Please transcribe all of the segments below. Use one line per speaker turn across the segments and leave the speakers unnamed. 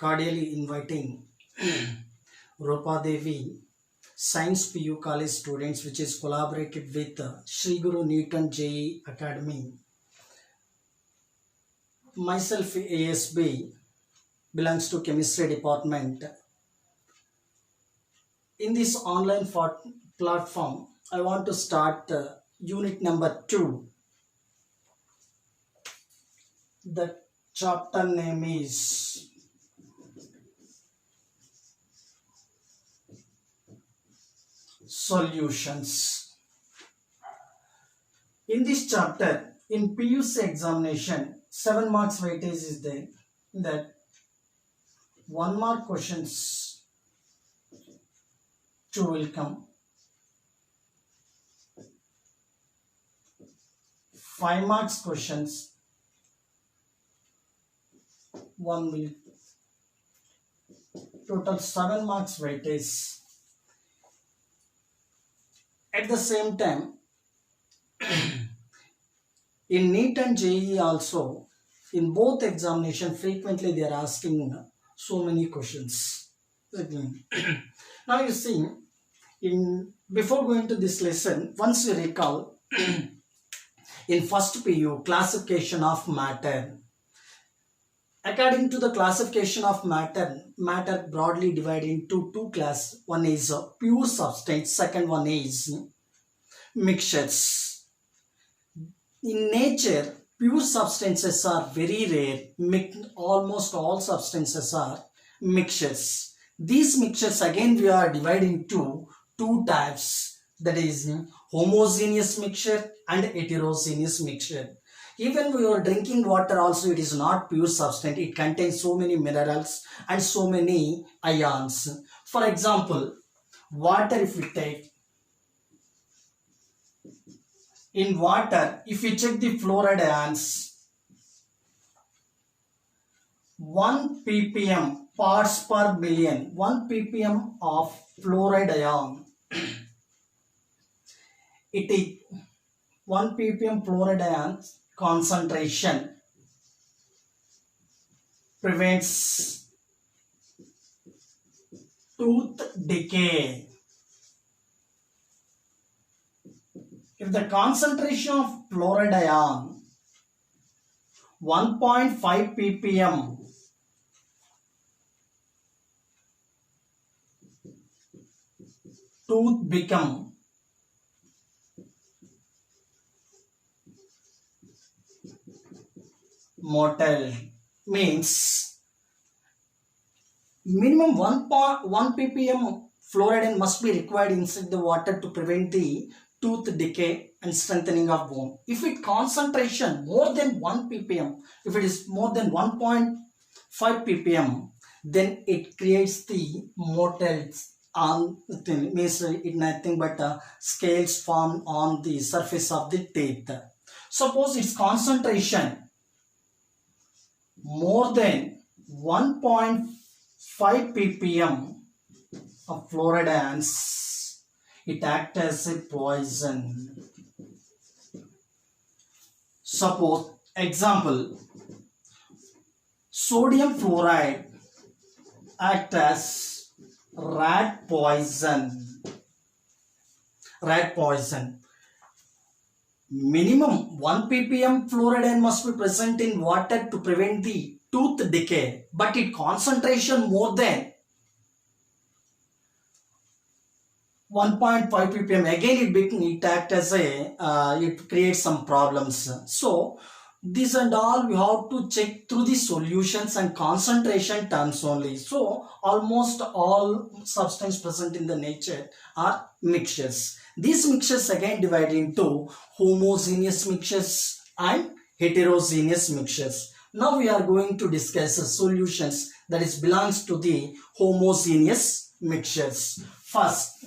cordially inviting Rupa Devi Science PU College students, which is collaborated with Sri Guru Newton JE Academy. Myself, ASB, belongs to Chemistry Department. In this online platform, I want to start unit number 2. The chapter name is Solutions. In this chapter, in PUC examination, 7 marks weightage is there. That 1 mark questions 2 will come. 5 marks questions 1 will. Total 7 marks weightage. At the same time, in NEET and JEE also, in both examination, frequently they are asking so many questions. Now you see, before going to this lesson, once you recall, in first PU, classification of matter. According to the classification of matter broadly divided into 2 classes. One is pure substance, second one is mixtures. In nature, pure substances are very rare. Almost all substances are mixtures. These mixtures again we are dividing into 2 types. That is homogeneous mixture and heterogeneous mixture. Even we are drinking water also, it is not pure substance. It contains so many minerals and so many ions. For example, water, if we take, in water, if we check the fluoride ions, 1 ppm parts per million, 1 ppm of fluoride ion, it is 1 ppm fluoride ion concentration prevents tooth decay. If the concentration of fluoride ion 1.5 ppm, tooth become mortal. Means minimum 1 ppm fluoride must be required inside the water to prevent the tooth decay and strengthening of bone. If it concentration more than 1 ppm, if it is more than 1.5 ppm, then it creates the motels on means it nothing but scales formed on the surface of the teeth. Suppose its concentration more than 1.5 ppm of fluoride ions, it acts as a poison. Suppose, example, sodium fluoride act as rat poison. Rat poison. Minimum 1 ppm fluoride must be present in water to prevent the tooth decay, but its concentration more than 1.5 ppm, again it acts as it creates some problems. So this and all we have to check through the solutions and concentration terms only. So almost all substances present in the nature are mixtures. These mixtures again divided into homogeneous mixtures and heterogeneous mixtures. Now we are going to discuss solutions that is belongs to the homogeneous mixtures. First,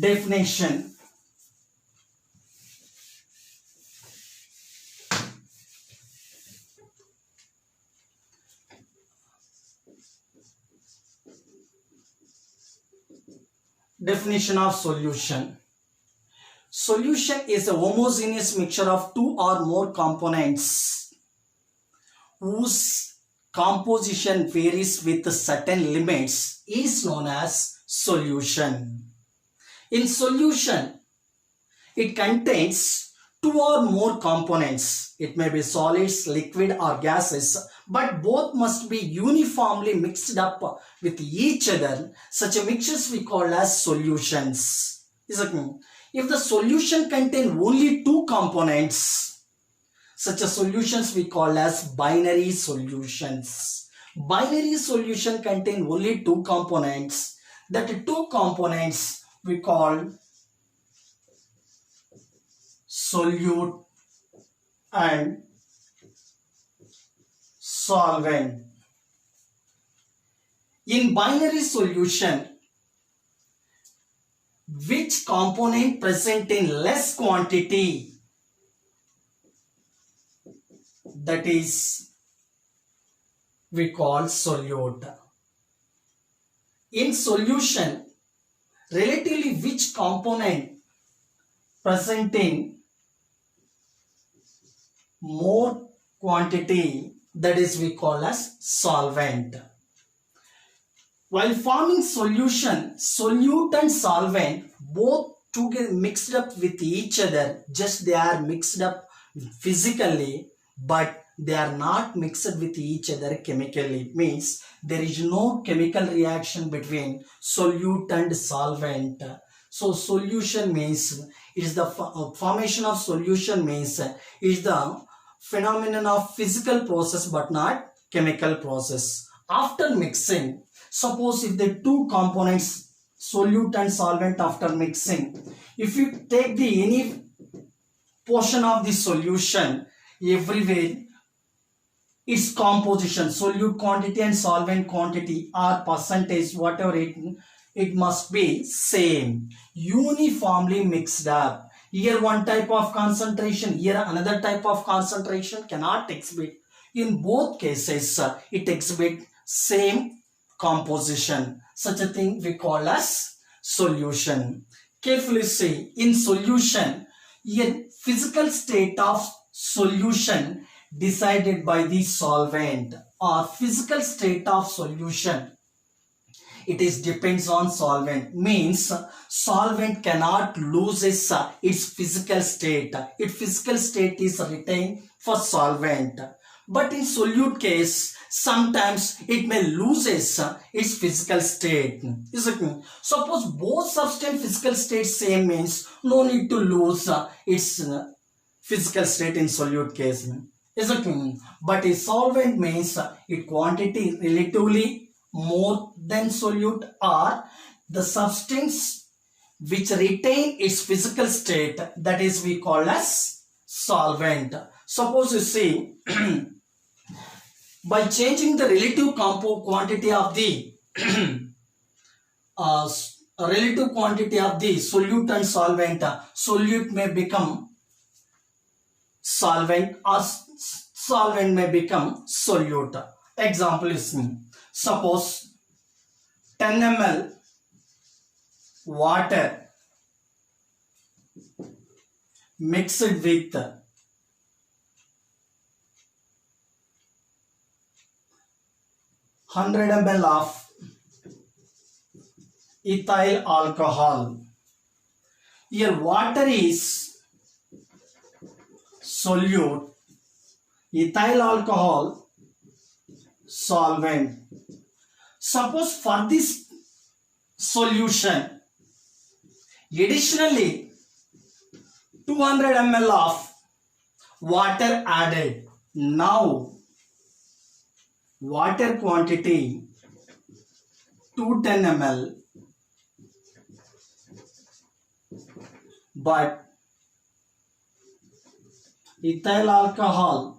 definition. Definition of solution. Solution is a homogeneous mixture of two or more components whose composition varies with certain limits is known as solution. In solution, it contains two or more components. It may be solids, liquid or gases, but both must be uniformly mixed up with each other. Such a mixtures we call as solutions. If the solution contains only two components, such a solutions we call as binary solutions. Binary solution contain only two components. That two components we call solute and solvent. In binary solution, which component present in less quantity, that is we call solute. In solution, relatively which component present in more quantity, that is we call as solvent. While forming solution, solute and solvent both together mixed up with each other, just they are mixed up physically, but they are not mixed with each other chemically. Means there is no chemical reaction between solute and solvent. So solution means it is the formation of solution means is the phenomenon of physical process but not chemical process. After mixing, suppose if the two components solute and solvent, after mixing, if you take the any portion of the solution, everywhere its composition, solute quantity and solvent quantity or percentage, whatever it must be same, uniformly mixed up. Here one type of concentration, here another type of concentration cannot exhibit. In both cases, it exhibit same composition. Such a thing we call as solution. Carefully see, in solution, a physical state of solution decided by the solvent, or physical state of solution, it is depends on solvent. Means solvent cannot lose its physical state. Its physical state is retained for solvent. But in solute case, sometimes it may loses its physical state. Is it? Suppose both substance physical state same, means no need to lose its physical state in solute case. Is it? But in solvent means its quantity relatively more than solute, or the substance which retain its physical state, that is we call as solvent. Suppose you see by changing the relative quantity of the relative quantity of the solute and solvent, solute may become solvent or solvent may become solute. Example is, suppose 10 ml water mixed with 100 ml of ethyl alcohol. Here water is solute, ethyl alcohol solvent. Suppose for this solution, additionally 200 ml of water added. Now water quantity 210 ml, but ethyl alcohol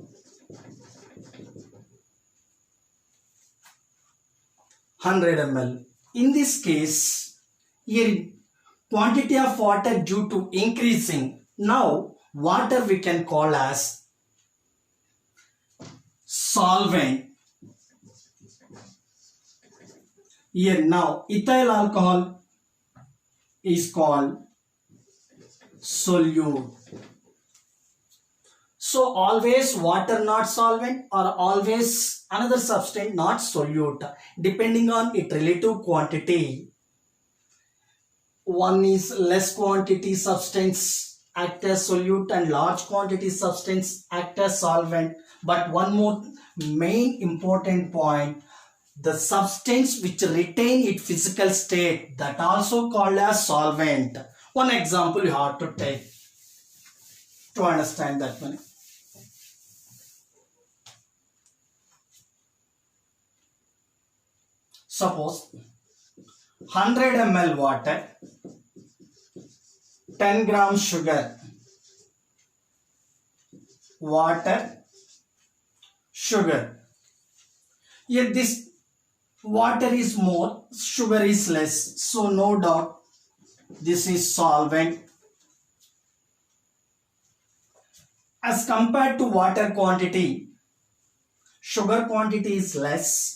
100 ml. In this case, here quantity of water due to increasing. Now water we can call as solvent. Here now ethyl alcohol is called solute. So always water not solvent or always another substance not solute, depending on its relative quantity. One is less quantity substance act as solute and large quantity substance act as solvent. But one more main important point, the substance which retain its physical state, that also called as solvent. One example you have to take to understand that one. Suppose 100 ml water, 10 grams sugar, water, sugar. Yet this water is more, sugar is less. So no doubt this is solvent. As compared to water quantity, sugar quantity is less.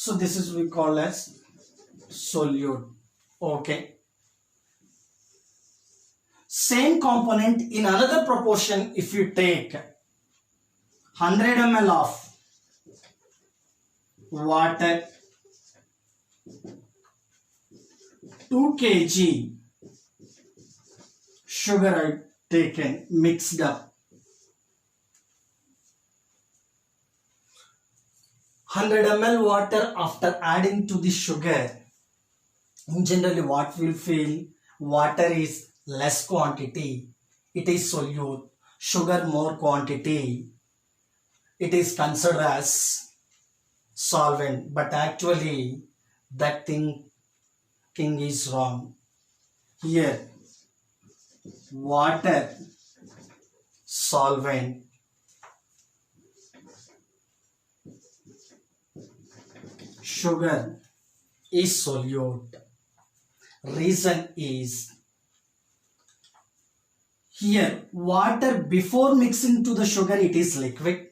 So this is we call as solute. Okay. Same component in another proportion, if you take 100 ml of water, 2 kg sugar I taken, mixed up. 100 ml water after adding to the sugar, generally what we'll feel, water is less quantity, it is solute, sugar more quantity, it is considered as solvent. But actually that thing is wrong. Here water solvent, sugar is solute. Reason is, here water before mixing to the sugar it is liquid,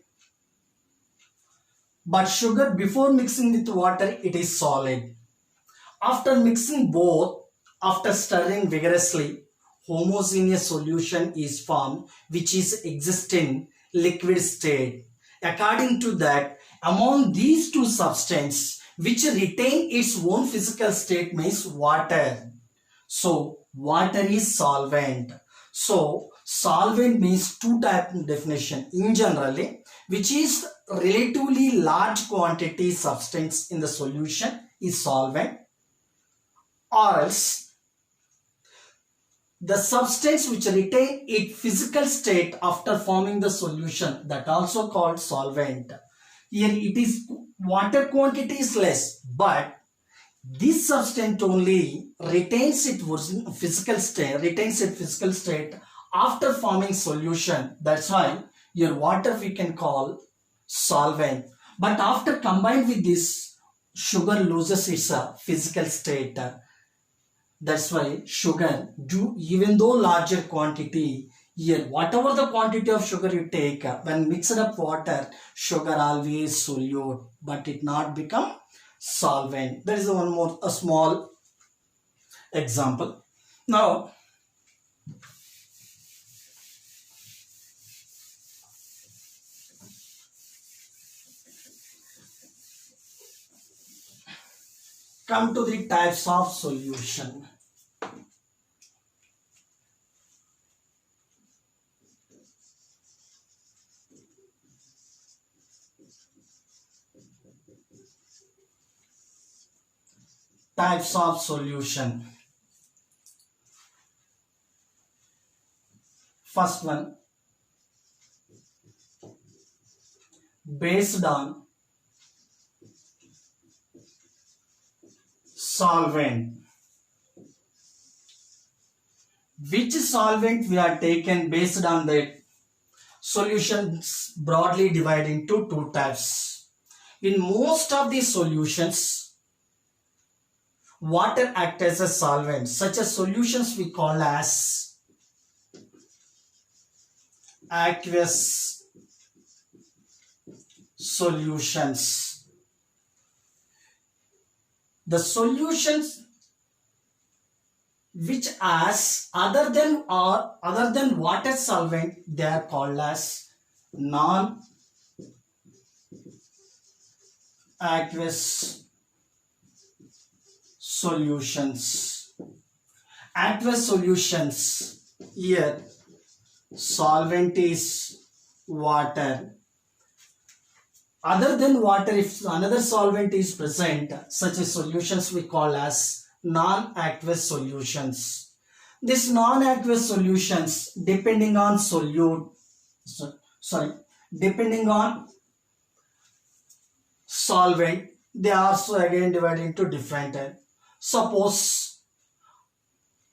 but sugar before mixing with water it is solid. After mixing both, after stirring vigorously, homogeneous solution is formed which is existing liquid state. According to that, among these two substances which retain its own physical state means water. So water is solvent. So solvent means two type of definition in generally, which is relatively large quantity substance in the solution is solvent, or else the substance which retain its physical state after forming the solution, that also called solvent. Here it is water quantity is less, but this substance only retains its physical state after forming solution. That's why your water we can call solvent. But after combined with this, sugar loses its physical state. That's why sugar, even though larger quantity, here whatever the quantity of sugar you take, when mixed up water, sugar always solute, but it not become solvent. There is one more a small example. Now come to the types of solution. Types of solution. First one, based on solvent. Which solvent we are taken based on that? Solutions broadly divided into two types. In most of the solutions, water acts as a solvent. Such as solutions we call as aqueous solutions. The solutions which as other than water solvent, they are called as non aqueous solutions. Aqueous solutions, here solvent is water. Other than water, if another solvent is present, such as solutions we call as non-aqueous solutions. These non-aqueous solutions, depending on depending on solvent, they are also again divided into different types. Suppose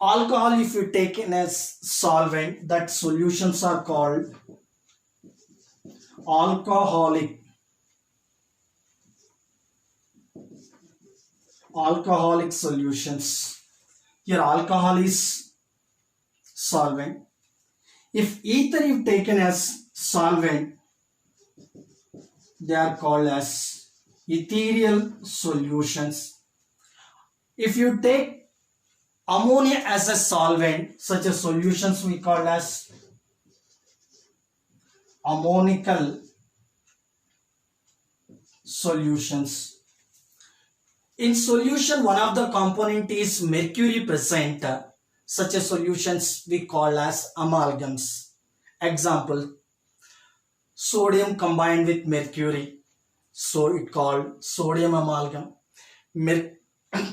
alcohol, if you take in as solvent, that solutions are called alcoholic solutions. Here alcohol is solvent. If ether is taken as solvent, they are called as ethereal solutions. If you take ammonia as a solvent, such as solutions we call as ammonical solutions. In solution, one of the component is mercury present, such as solutions we call as amalgams. Example, sodium combined with mercury, so it called sodium amalgam.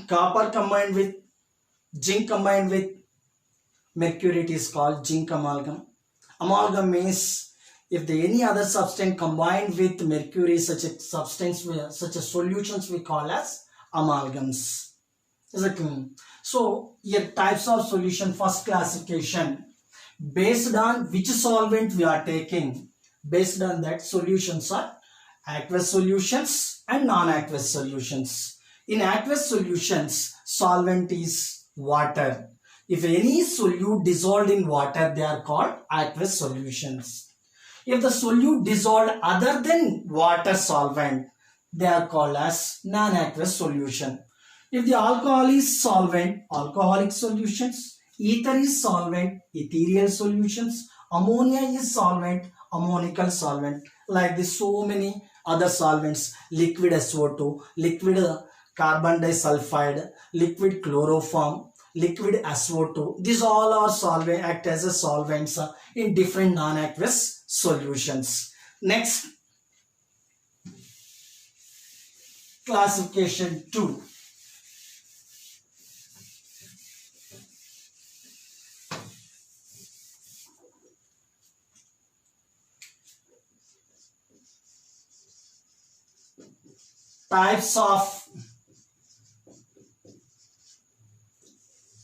Copper combined with zinc combined with mercury, it is called zinc amalgam. Amalgam means if any other substance combined with mercury, such a substance, such a solutions we call as amalgams. Is it clear? So here types of solution, first classification based on which solvent we are taking. Based on that, solutions are aqueous solutions and non-aqueous solutions. In aqueous solutions, solvent is water. If any solute dissolved in water, they are called aqueous solutions. If the solute dissolved other than water solvent, they are called as non-aqueous solution. If the alcohol is solvent, alcoholic solutions. Ether is solvent, ethereal solutions. Ammonia is solvent, ammonical solvent. Like this, so many other solvents, liquid SO2, liquid carbon disulfide, liquid chloroform, liquid SO2. These all are solvent, act as a solvents in different non-aqueous solutions. Next, classification 2. Types of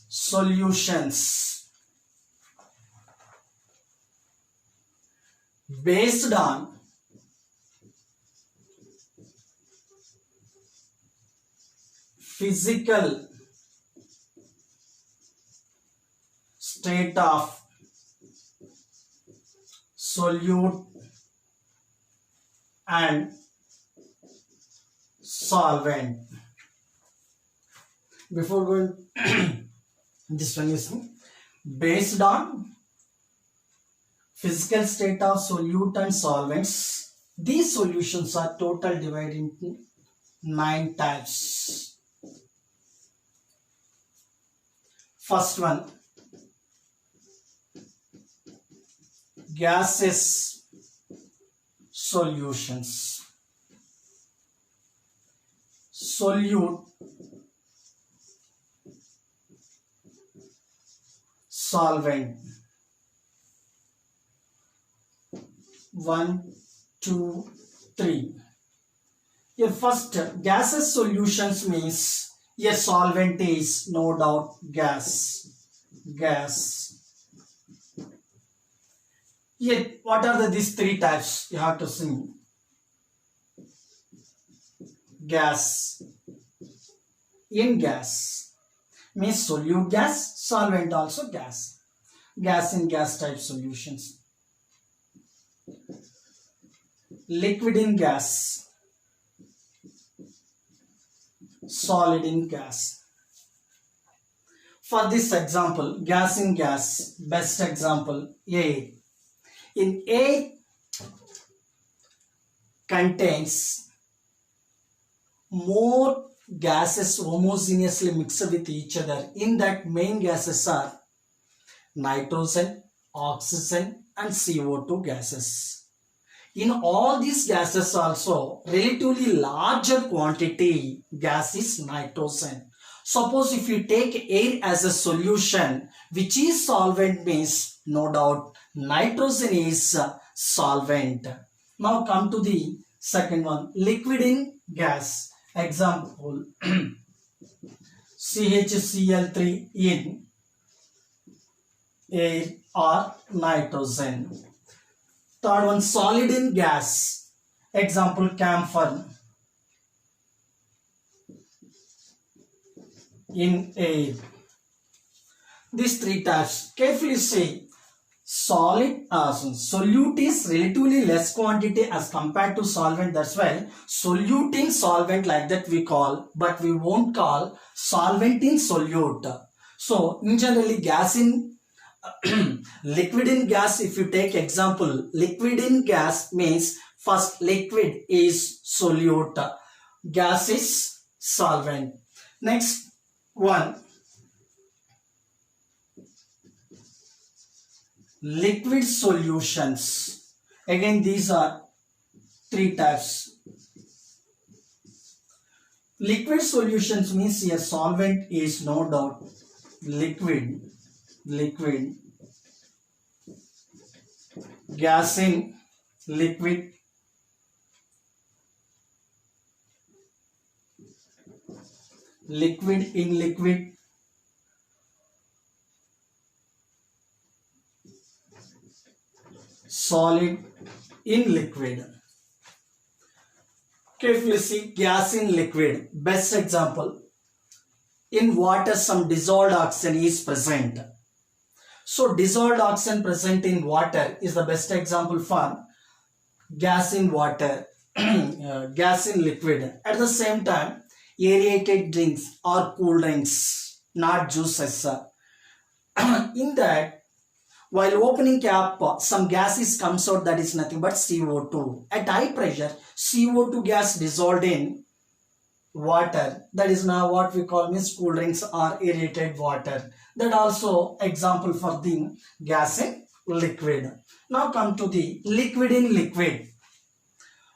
solutions based on physical state of solute and solvent. Before going this one is based on physical state of solute and solvents. These solutions are total divided into 9 types. First one, gaseous solutions. Solute, solvent. 1, 2, 3. Your first gaseous solutions means a solvent is no doubt gas. Yet what are these 3 types? You have to see. Gas. In gas means solute gas, solvent also gas. Gas in gas type solutions. Liquid in gas, solid in gas. For this example, gas in gas, best example, air. In air contains more gases homogeneously mixed with each other. In that, main gases are nitrogen, oxygen and CO2 gases. In all these gases also, relatively larger quantity gas is nitrogen. Suppose if you take air as a solution, which is solvent, means no doubt nitrogen is solvent. Now come to the second one, liquid in gas. Example, CHCl3 in air or nitrogen. Third one, solid in gas. Example, camphor in air. These three types. Carefully see. Solid solute is relatively less quantity as compared to solvent. That's why solute in solvent like that we call, but we won't call solvent in solute. So in generally gas in liquid in gas, if you take example, liquid in gas means first liquid is solute, gas is solvent. Next one, liquid solutions. Again, these are three types. Liquid solutions means a solvent is no doubt liquid, gas in liquid, liquid in liquid, solid in liquid. Carefully see, gas in liquid. Best example, in water some dissolved oxygen is present. So dissolved oxygen present in water is the best example for gas in water, gas in liquid. At the same time, aerated drinks or cool drinks, not juices. In that, while opening cap, some gases comes out, that is nothing but CO2. At high pressure, CO2 gas dissolved in water. That is now what we call means cool drinks or aerated water. That also example for the gas in liquid. Now come to the liquid in liquid.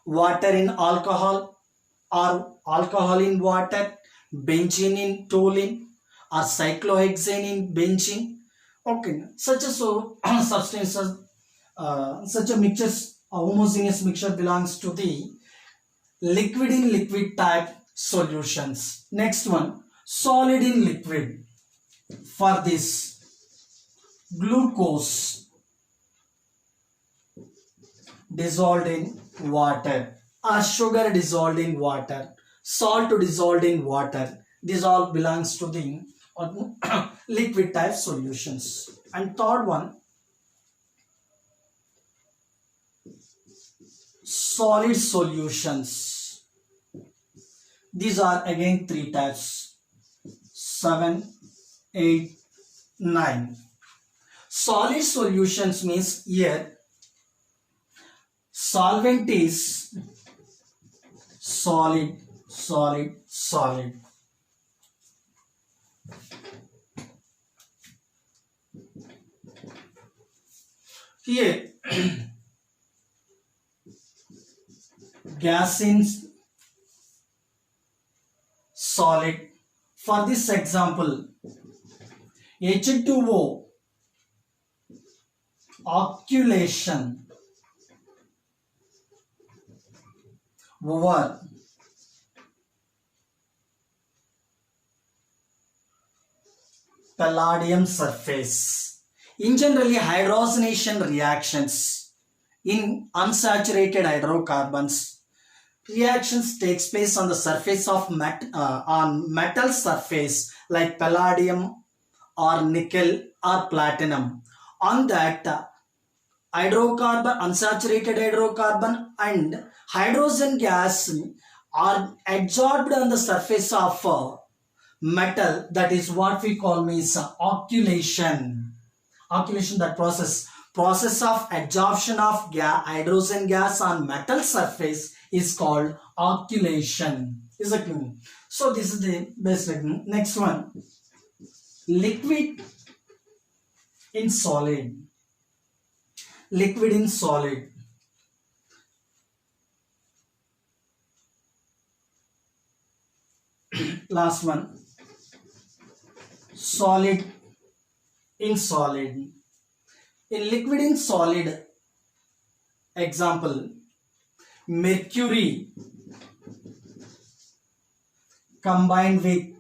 Water in alcohol or alcohol in water, benzene in toluene or cyclohexane in benzene. Okay, such a substances, such a mixture, a homogeneous mixture belongs to the liquid in liquid type solutions. Next one, solid in liquid. For this, glucose dissolved in water or sugar dissolved in water, salt dissolved in water. This all belongs to the liquid type solutions. And third one, solid solutions. These are again three types, 7, 8, 9. Solid solutions means here solvent is solid. Here gas in solid. For this example, H2O occultation over palladium surface. In generally, hydrogenation reactions in unsaturated hydrocarbons, reactions takes place on the surface of metal surface like palladium or nickel or platinum. On that hydrocarbon, unsaturated hydrocarbon and hydrogen gas are adsorbed on the surface of metal, that is what we call means occultation. Occulation, that process of adsorption of hydrogen gas on metal surface is called occultation. Is it clear? So this is the basic. Next one, liquid in solid. Liquid in solid. Last one, solid in solid. In liquid in solid, example, mercury combined with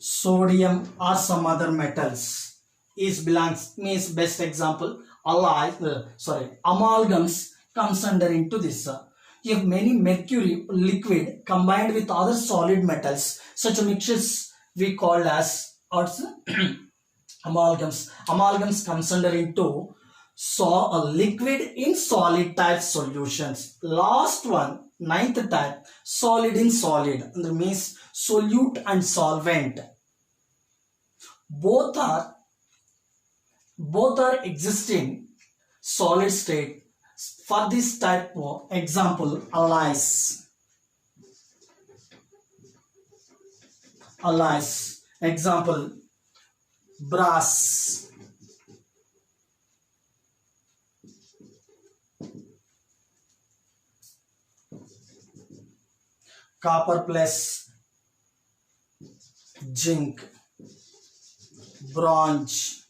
sodium or some other metals is belongs, means best example, amalgams comes under into this. If many mercury liquid combined with other solid metals, such mixtures we call as amalgams. Amalgams comes under into a liquid in solid type solutions. Last one, ninth type, solid in solid. And that means solute and solvent. Both are existing solid state. For this type of example, alloys. Example, brass. Copper plus zinc. Bronze.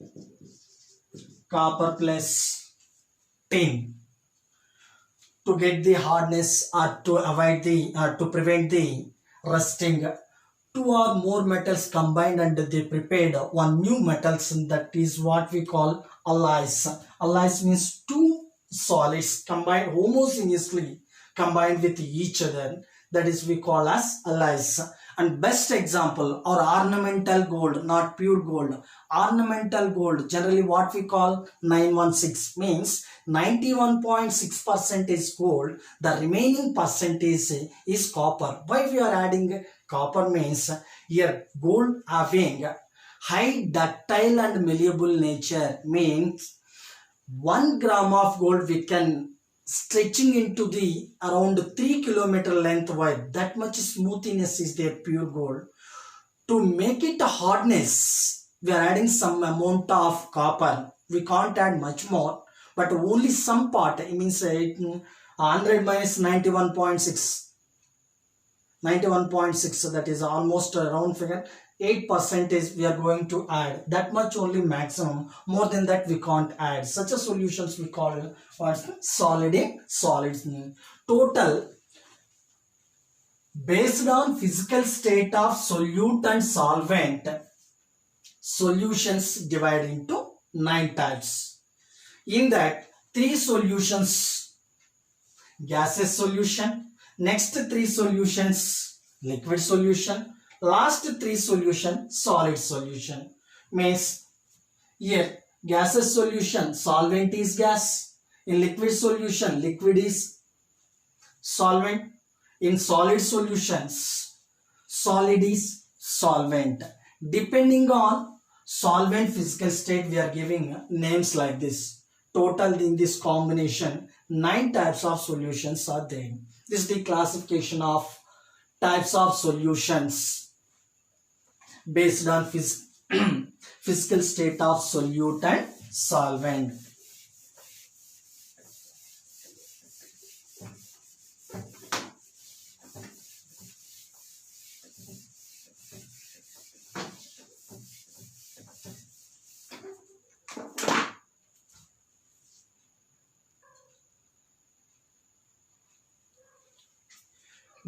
Copper plus tin. To get the hardness or to avoid the to prevent the rusting, two or more metals combined and they prepared one new metals, and that is what we call alloys. Alloys means two solids combined homogeneously combined with each other, that is we call as alloys. And best example or ornamental gold, not pure gold. Ornamental gold, generally what we call 916, means 91.6% is gold, the remaining percentage is copper. Why we are adding copper means here gold having high ductile and malleable nature, means 1 gram of gold we can stretching into the around 3 kilometer length wide. That much smoothness is their pure gold. To make it a hardness, we are adding some amount of copper. We can't add much more, but only some part. It means 100 minus 91.6. 91.6, that is almost a round figure. 8% is we are going to add. That much only maximum. More than that we can't add. Such a solutions we call solid in solids. Total, based on physical state of solute and solvent, solutions divided into 9 types. In that, 3 solutions gaseous solution, next 3 solutions liquid solution, last 3 solution solid solution. Means here gaseous solution, solvent is gas. In liquid solution, liquid is solvent. In solid solutions, solid is solvent. Depending on solvent physical state, we are giving names like this. Total in this combination, 9 types of solutions are there. This is the classification of types of solutions based on physical state of solute and solvent.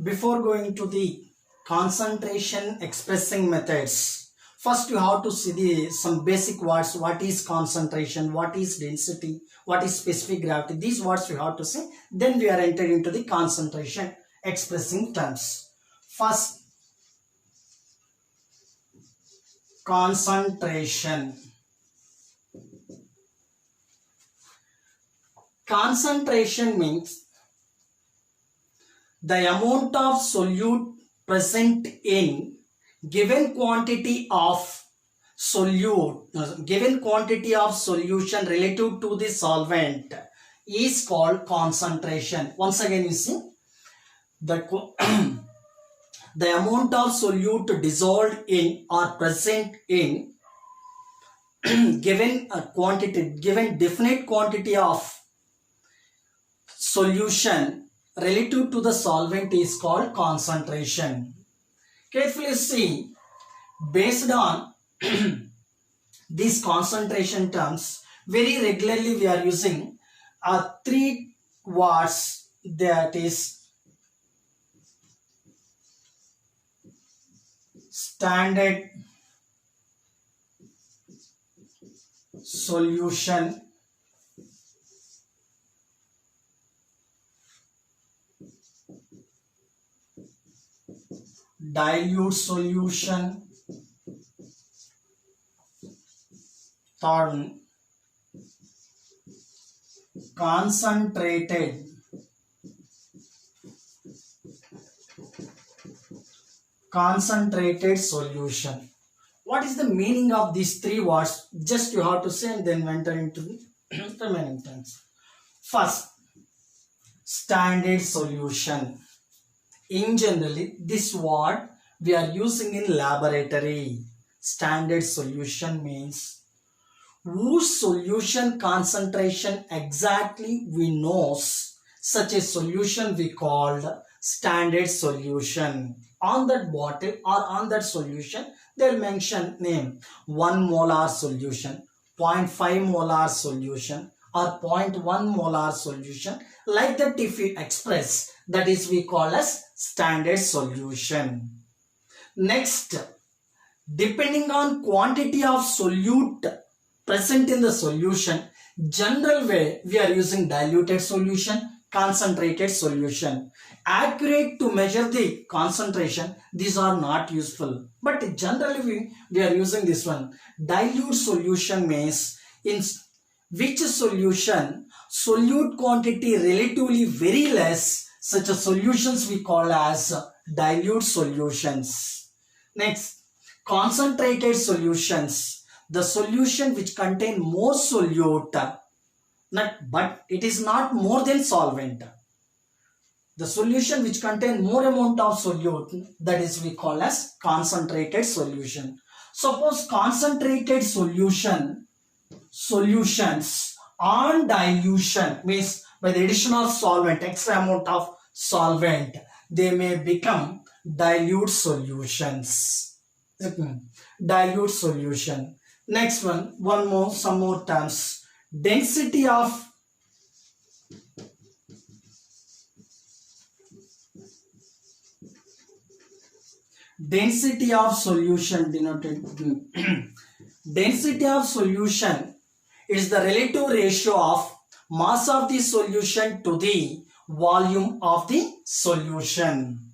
Before going to the concentration expressing methods, first you have to see some basic words. What is concentration, what is density, what is specific gravity. These words we have to see. Then we are entered into the concentration expressing terms. First, concentration. Concentration means the amount of solute present in given quantity of given quantity of solution relative to the solvent is called concentration. Once again, you see the the amount of solute dissolved in or present in given definite quantity of solution relative to the solvent is called concentration. Carefully see, based on these concentration terms, very regularly we are using three words, that is standard solution, dilute solution, third one, concentrated solution. What is the meaning of these three words? Just you have to say and then enter into the remaining terms. First, standard solution. In generally, this word we are using in laboratory. Standard solution means whose solution concentration exactly we knows. Such a solution we called standard solution. On that bottle or on that solution, they'll mention name 1 molar solution, 0.5 molar solution, or 0.1 molar solution. Like that, if we express, that is we call as standard solution. Next, depending on quantity of solute present in the solution, general way we are using diluted solution, concentrated solution. Accurate to measure the concentration, these are not useful, but generally we are using this one. Dilute solution means in which solution solute quantity relatively very less, such as solutions we call as dilute solutions. Next, concentrated solutions, the solution which contain more solute, but it is not more than solvent. The solution which contain more amount of solute, that is we call as concentrated solution. Suppose concentrated solutions on dilution means by the addition of solvent, extra amount of solvent, they may become dilute solutions. Dilute solution. Next one, some more terms. Density of solution denoted density of solution is the relative ratio of mass of the solution to the volume of the solution.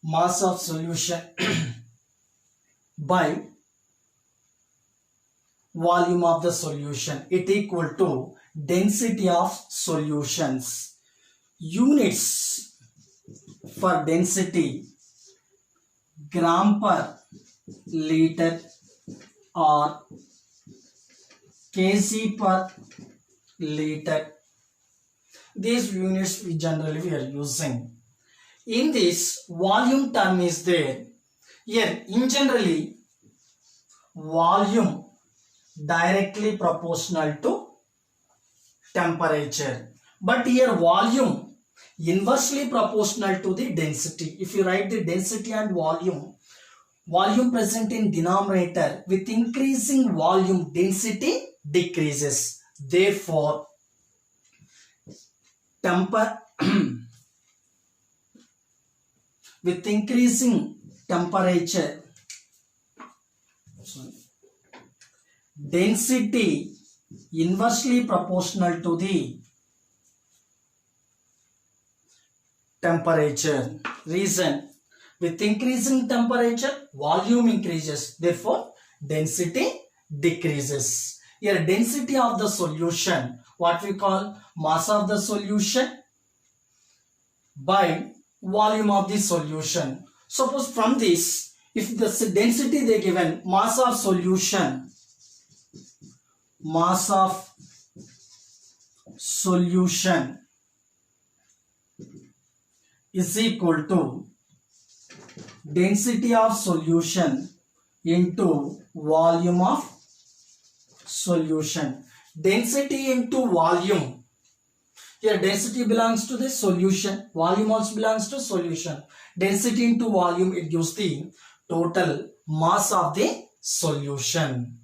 Mass of solution by volume of the solution, it equal to density of solutions. Units for density, gram per liter or kg per liter. These units we generally are using. In this, volume term is there. Here, in generally, volume directly proportional to temperature. But here, volume inversely proportional to the density. If you write the density and volume present in denominator, with increasing volume, density decreases. Therefore, with increasing temperature, density inversely proportional to the temperature. Reason, with increasing temperature, volume increases, therefore density decreases. Here density of the solution, what we call mass of the solution by volume of the solution. Suppose from this, if the density they given, mass of solution is equal to density of solution into volume of solution. Density into volume. Here density belongs to the solution, volume also belongs to solution. Density into volume, it gives the total mass of the solution.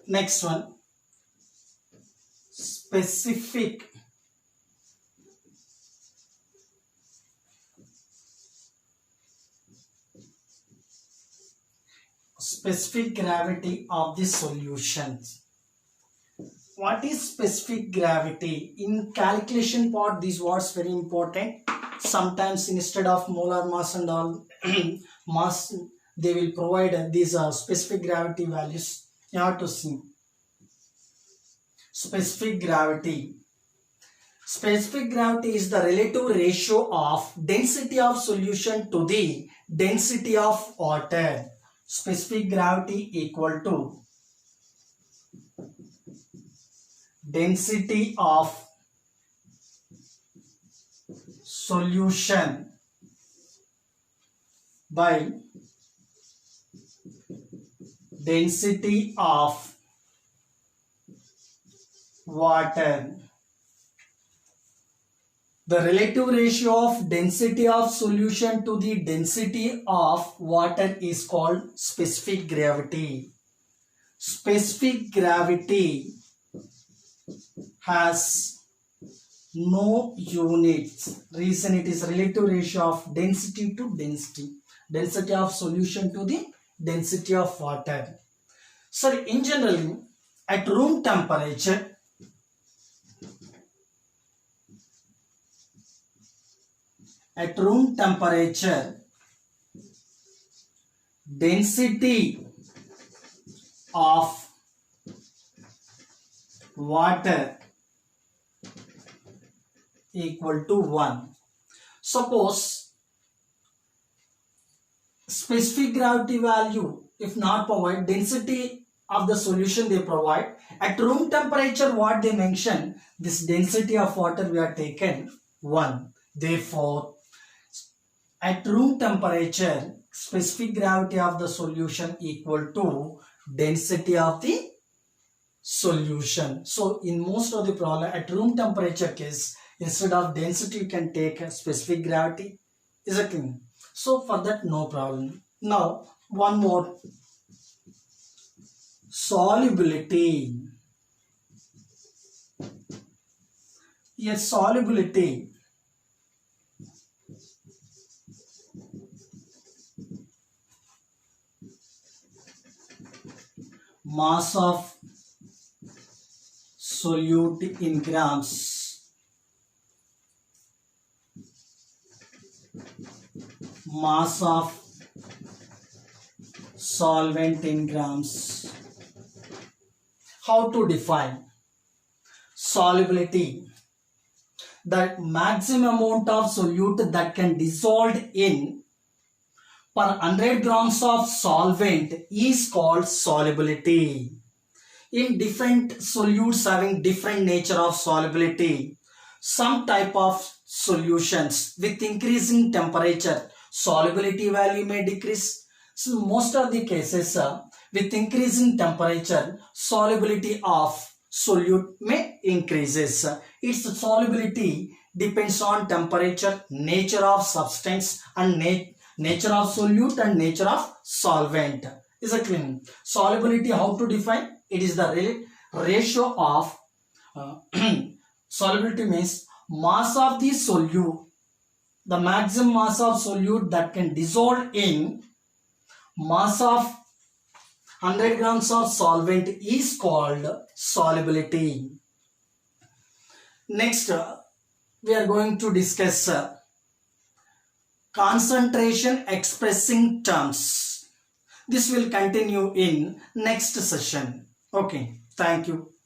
Next one, specific gravity of the solutions. What is specific gravity? In calculation part, these words very important. Sometimes instead of molar mass and all mass, they will provide these specific gravity values. You have to see specific gravity. Specific gravity is the relative ratio of density of solution to the density of water. Specific gravity equal to density of solution by density of water. The relative ratio of density of solution to the density of water is called specific gravity. Specific gravity has no units. Reason, it is relative ratio of density to density. Density of solution to the density of water. So in general, at room temperature, density of water equal to 1. Suppose specific gravity value, if not provide, density of the solution they provide. At room temperature, what they mention, this density of water we are taken 1. Therefore, at room temperature, specific gravity of the solution equal to density of the solution. So in most of the problem, at room temperature case, instead of density you can take a specific gravity. Is it clear? So for that, no problem. Now one more, solubility. Yes, solubility. Mass of solute in grams. Mass of solvent in grams. How to define solubility? The maximum amount of solute that can dissolve in per 100 grams of solvent is called solubility. In different solutes having different nature of solubility, some type of solutions with increasing temperature, solubility value may decrease. So most of the cases with increasing temperature, solubility of solute may increases. Its solubility depends on temperature, nature of substance, and nature of solute and nature of solvent. Is it clear? Solubility, how to define? It is the ratio of solubility means mass of the solute, the maximum mass of solute that can dissolve in mass of 100 grams of solvent is called solubility. Next, we are going to discuss concentration expressing terms. This will continue in next session. Okay, thank you.